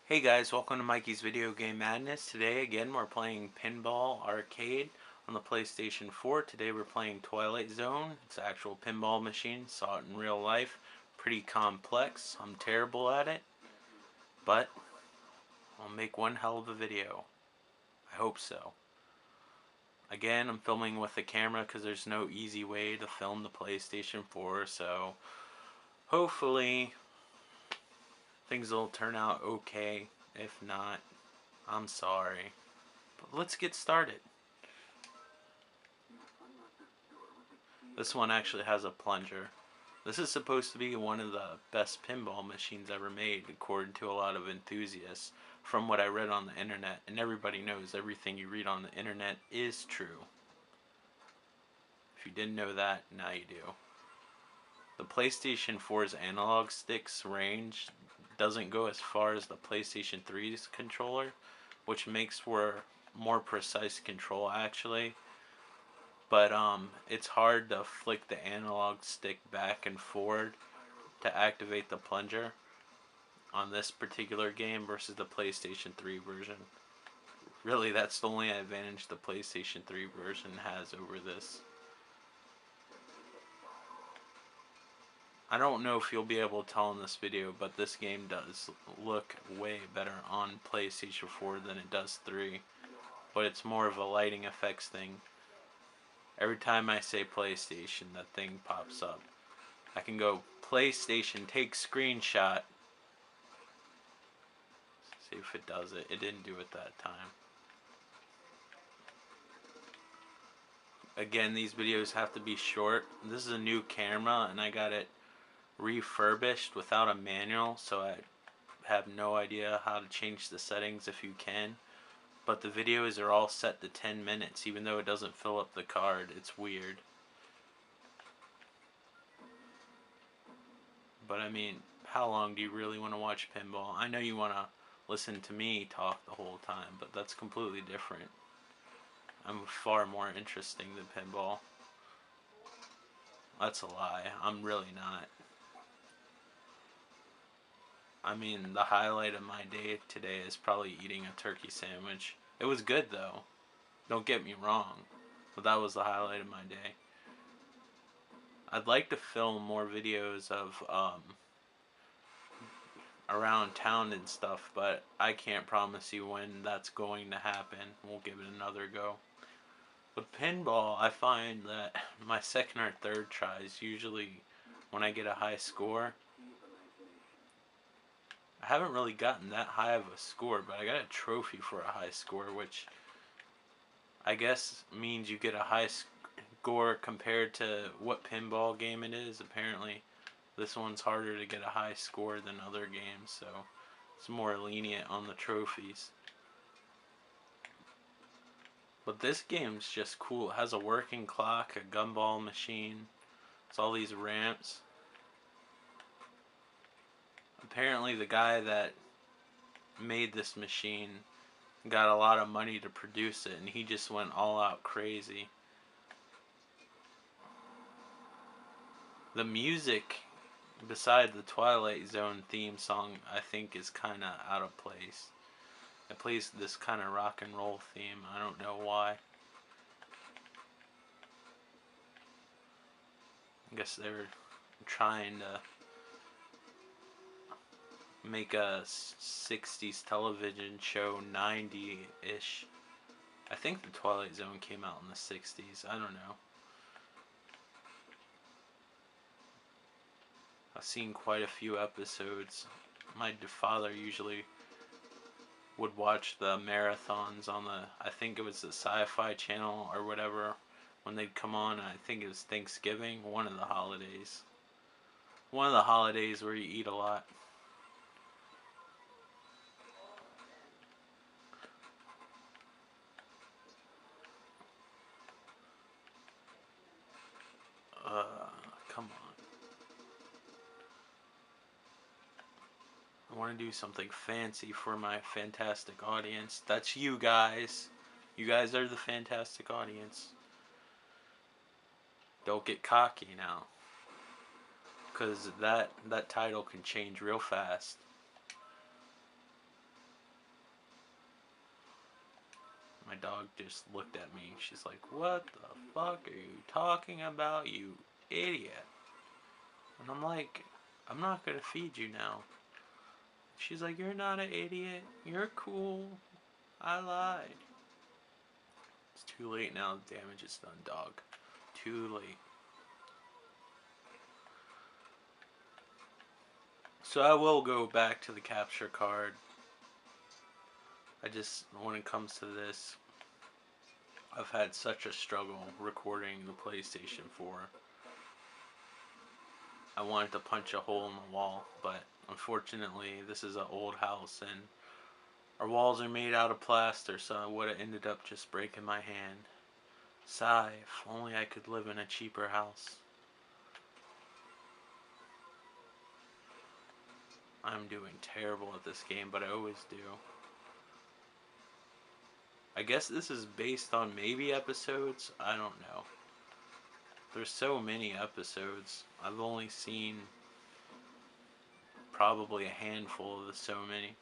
Hey guys, welcome to Mikey's Video Game Madness. Today again we're playing Pinball Arcade on the PlayStation 4. Today we're playing Twilight Zone. It's an actual pinball machine. Saw it in real life. Pretty complex. I'm terrible at it. But I'll make one hell of a video. I hope so. Again, I'm filming with the camera because there's no easy way to film the PlayStation 4. So hopefully things will turn out okay. If not, I'm sorry. But let's get started. This one actually has a plunger. This is supposed to be one of the best pinball machines ever made, according to a lot of enthusiasts, from what I read on the internet. And everybody knows everything you read on the internet is true. If you didn't know that, now you do. The PlayStation 4's analog sticks range doesn't go as far as the PlayStation 3's controller, which makes for more precise control actually. But it's hard to flick the analog stick back and forward to activate the plunger on this particular game versus the PlayStation 3 version. Really, that's the only advantage the PlayStation 3 version has over this. I don't know if you'll be able to tell in this video, but this game does look way better on PlayStation 4 than it does 3. But it's more of a lighting effects thing. Every time I say PlayStation, that thing pops up. I can go PlayStation, take screenshot. See if it does it. It didn't do it that time. Again, these videos have to be short. This is a new camera and I got it refurbished without a manual, so I have no idea how to change the settings if you can. But the videos are all set to 10 minutes even though it doesn't fill up the card. It's weird. But I mean, how long do you really want to watch pinball? I know you want to listen to me talk the whole time, but that's completely different. I'm far more interesting than pinball. That's a lie. I'm really not. I mean, the highlight of my day today is probably eating a turkey sandwich. It was good though. Don't get me wrong. But that was the highlight of my day. I'd like to film more videos of around town and stuff, but I can't promise you when that's going to happen. We'll give it another go. With pinball, I find that my second or third tries, usually when I get a high score, I haven't really gotten that high of a score, but I got a trophy for a high score, which I guess means you get a high score compared to what pinball game it is. Apparently, this one's harder to get a high score than other games, so it's more lenient on the trophies. But this game's just cool. It has a working clock, a gumball machine. It's all these ramps. Apparently the guy that made this machine got a lot of money to produce it and he just went all out crazy. The music, beside the Twilight Zone theme song, I think is kind of out of place. It plays this kind of rock and roll theme. I don't know why. I guess they're trying to make a 60s television show 90-ish. I think the Twilight Zone came out in the 60s. I don't know. I've seen quite a few episodes. My father usually would watch the marathons on the, I think it was the Sci-Fi Channel or whatever, when they'd come on. I think it was Thanksgiving, one of the holidays. One of the holidays where you eat a lot. Come on. I want to do something fancy for my fantastic audience. That's you guys. You guys are the fantastic audience. Don't get cocky now. Because that title can change real fast. dog just looked at me. She's like, "What the fuck are you talking about, you idiot?" And I'm like, "I'm not gonna feed you now." She's like, "You're not an idiot. You're cool. I lied." It's too late now. The damage is done, dog. Too late. So I will go back to the capture card. I just, when it comes to this, I've had such a struggle recording the PlayStation 4. I wanted to punch a hole in the wall, but unfortunately this is an old house and our walls are made out of plaster, so I would have ended up just breaking my hand. Sigh, if only I could live in a cheaper house. I'm doing terrible at this game, but I always do. I guess this is based on maybe episodes? I don't know. There's so many episodes. I've only seen probably a handful of the so many.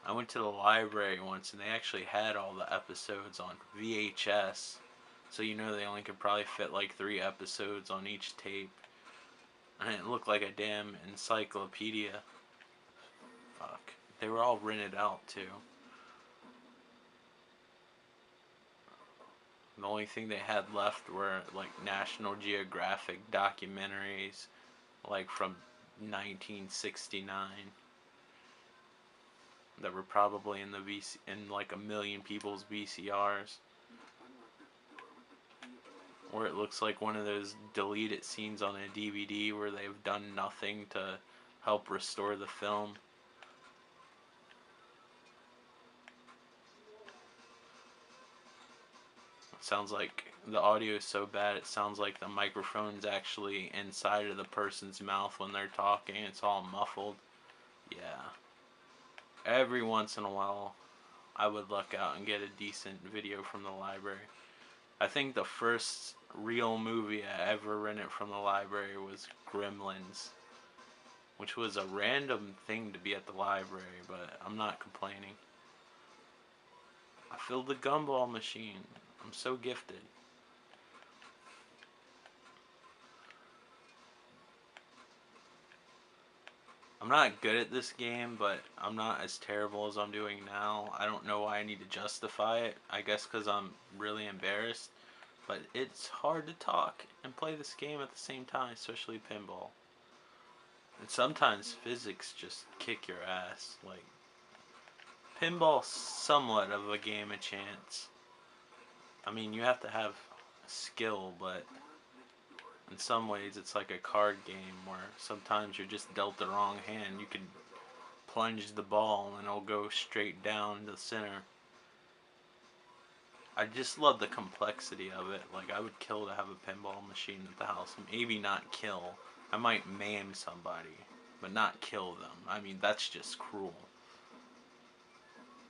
I went to the library once and they actually had all the episodes on VHS. So you know they only could probably fit like 3 episodes on each tape. And it looked like a damn encyclopedia. Fuck. They were all rented out too. The only thing they had left were like National Geographic documentaries, like from 1969, that were probably in the in like a million people's VCRs, where it looks like one of those deleted scenes on a DVD where they've done nothing to help restore the film. It sounds like the audio is so bad it sounds like the microphone's actually inside of the person's mouth when they're talking. It's all muffled. Yeah. Every once in a while I would luck out and get a decent video from the library. I think the first real movie I ever rented from the library was Gremlins, which was a random thing to be at the library, but I'm not complaining. I filled the gumball machine. I'm so gifted. I'm not good at this game, but I'm not as terrible as I'm doing now. I don't know why I need to justify it. I guess because I'm really embarrassed. But it's hard to talk and play this game at the same time, especially pinball. And sometimes physics just kick your ass. Like, pinball's somewhat of a game of chance. I mean, you have to have skill, but in some ways it's like a card game where sometimes you're just dealt the wrong hand. You can plunge the ball and it'll go straight down the center. I just love the complexity of it. Like, I would kill to have a pinball machine at the house. Maybe not kill. I might maim somebody, but not kill them. I mean, that's just cruel.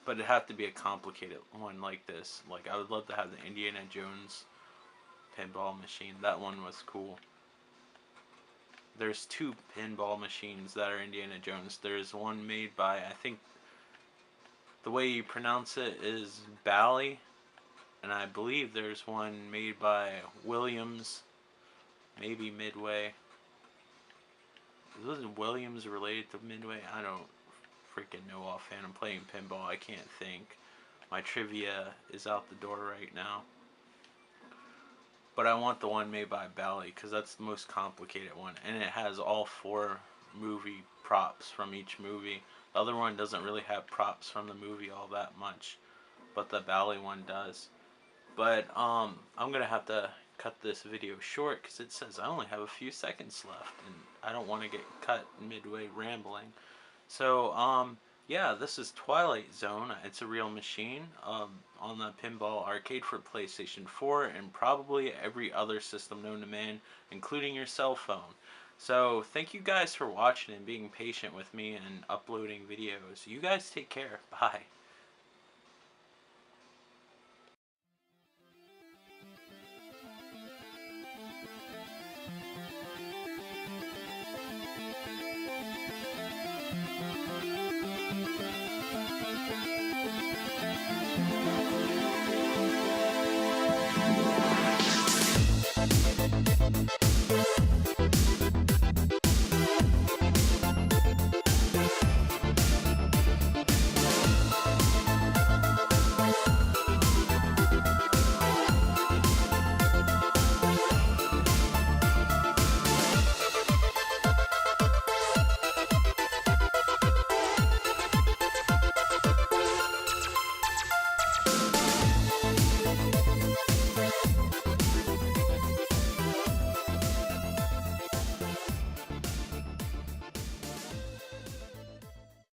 But it'd have to be a complicated one like this. Like, I would love to have the Indiana Jones pinball machine. That one was cool. There's 2 pinball machines that are Indiana Jones. There's one made by, I think, the way you pronounce it is Bally. And I believe there's one made by Williams, maybe Midway. Was Williams related to Midway? I don't freaking know offhand. I'm playing pinball. I can't think. My trivia is out the door right now. But I want the one made by Bally because that's the most complicated one. And it has all 4 movie props from each movie. The other one doesn't really have props from the movie all that much. But the Bally one does. But I'm gonna have to cut this video short because it says I only have a few seconds left and I don't want to get cut midway rambling. So yeah, this is Twilight Zone. It's a real machine on the Pinball Arcade for PlayStation 4 and probably every other system known to man, including your cell phone. So thank you guys for watching and being patient with me and uploading videos. You guys take care. Bye.